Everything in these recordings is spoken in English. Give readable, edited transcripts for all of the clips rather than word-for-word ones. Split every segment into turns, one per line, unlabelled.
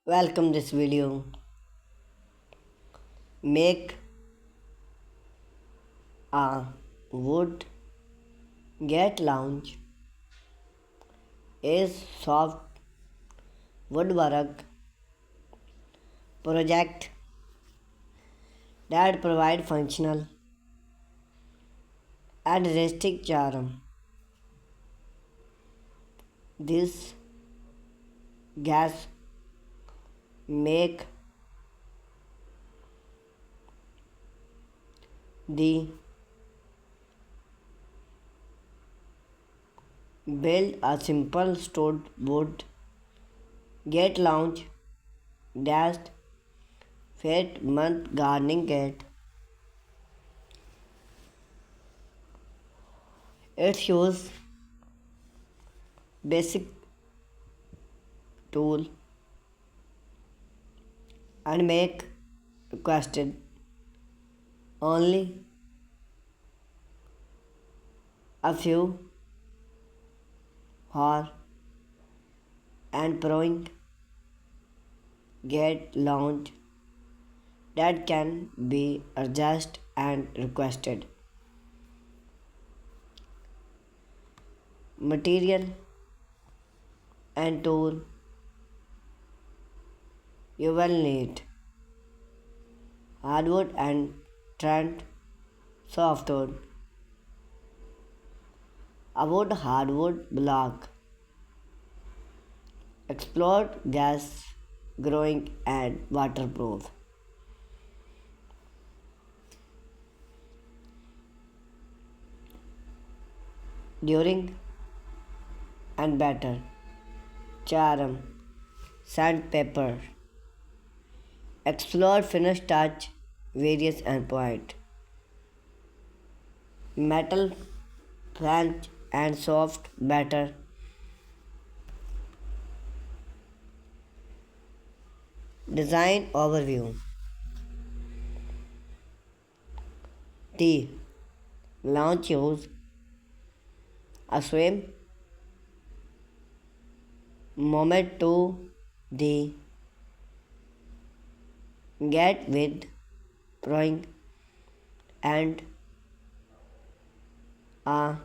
Welcome this video. Make a wood get lounge is soft woodwork project that provide functional and rustic charm. This gas make the build a simple stored wood get lounge dashed fit month gardening kit. It's use basic tool and make requested only a few hour and growing get launch that can be adjusted and requested. Material and tool you will need hardwood and trend softwood. A wood hardwood block explored gas growing and waterproof. During and better charm sandpaper explore finish touch various endpoint metal flange and soft batter design overview. The launch use a swim moment to the get with drawing and a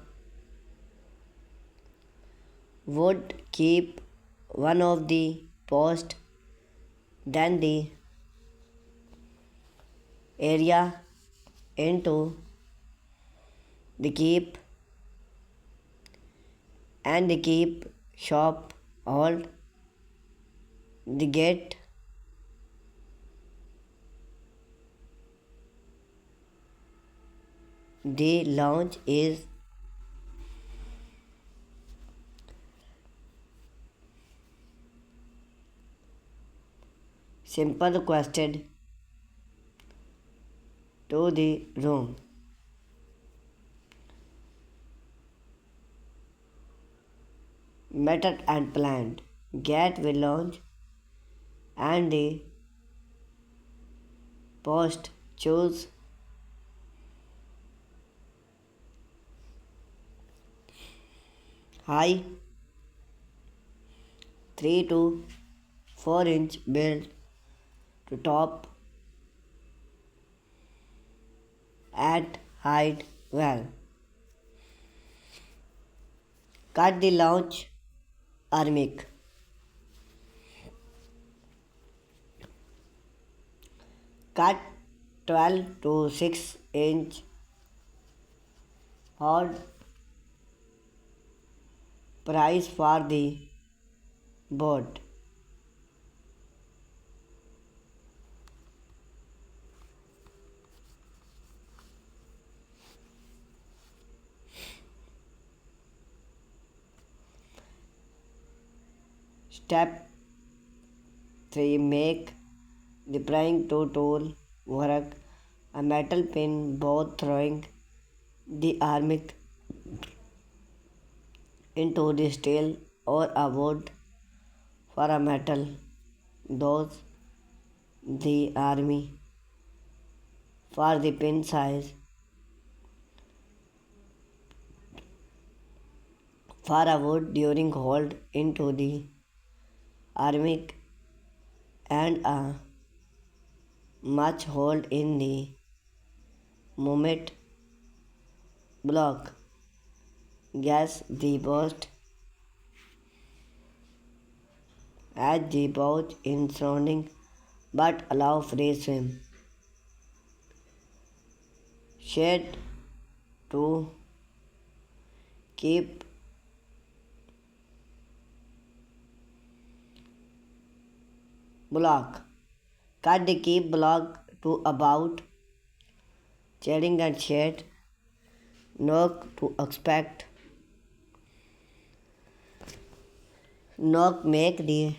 would keep one of the post then the area into the keep and the keep shop hold the gate the launch is simple requested to the room. Method and planned get will launch and the post choose high 3 to 4 inch build to top at height well. Cut the launch armic. Cut 12 to 6 inch hard price for the board. Step 3 make the prying tool work a metal pin both throwing the armic into the steel or a wood for a metal those the army for the pin size for a wood during hold into the armic and a much hold in the moment block. Gas the burst at the pouch in surrounding but allow free swim. Shade to keep block. Cut the keep block to about shading and shade. Knock to expect. Knock make the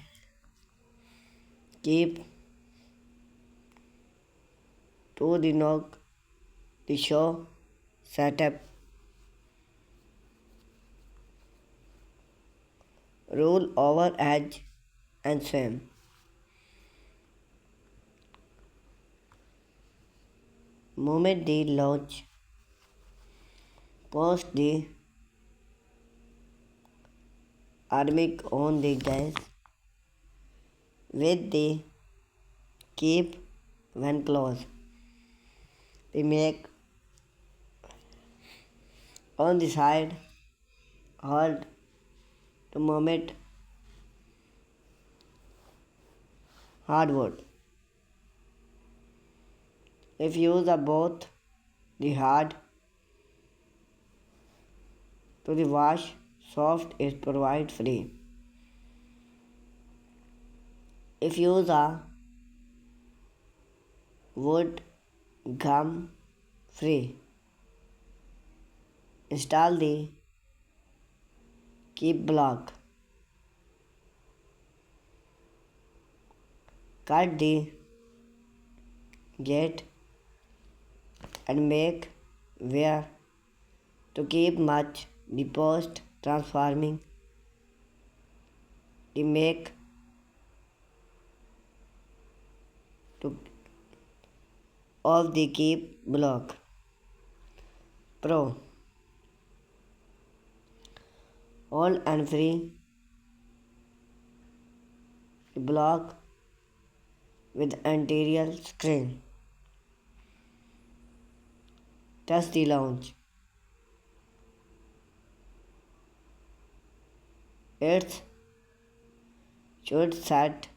keep to the knock the show setup. Roll over edge and swim. Moment the launch. Post the armic on the gas with the keep when closed. We make on the side hold to moment hardwood. If use of both the hard to the wash, soft is provide free. If use a wood gum free. Install the keep block. Cut the gate and make where to keep much the post transforming the make to of the keep block. Pro hold and free the block with anterior screen. Test the launch. It should set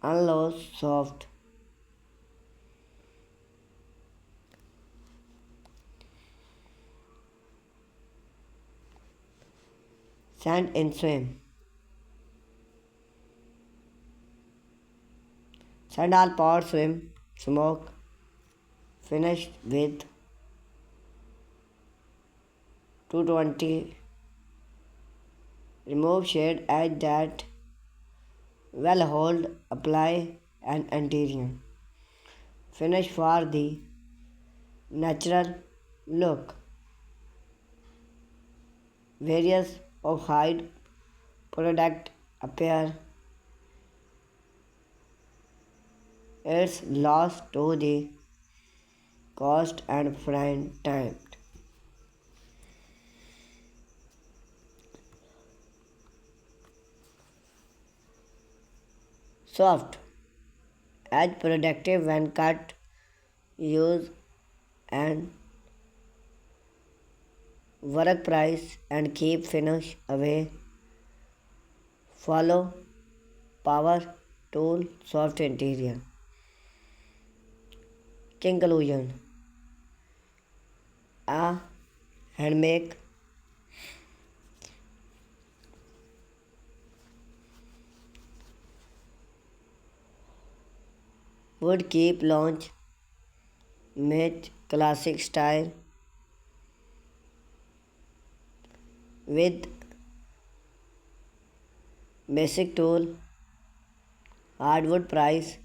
unlock soft. Sand and swim. Sand all power swim smoke finished with 220. Remove shade edge that well hold, apply an anterior. Finish for the natural look. Various of hide product appear. It's lost to the cost and friend time. Soft, edge productive when cut, use and work price and keep finish away. Follow power tool soft interior. Conclusion: a handmade would keep launch match classic style with basic tool, hardwood price,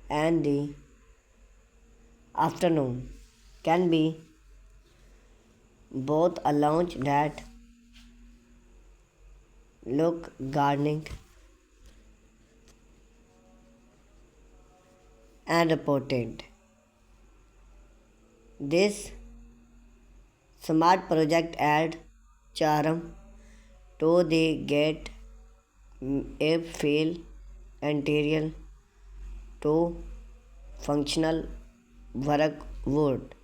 and the afternoon can be both a launch that look gardening and important. This smart project add charm to the gate a fail anterior to functional work wood.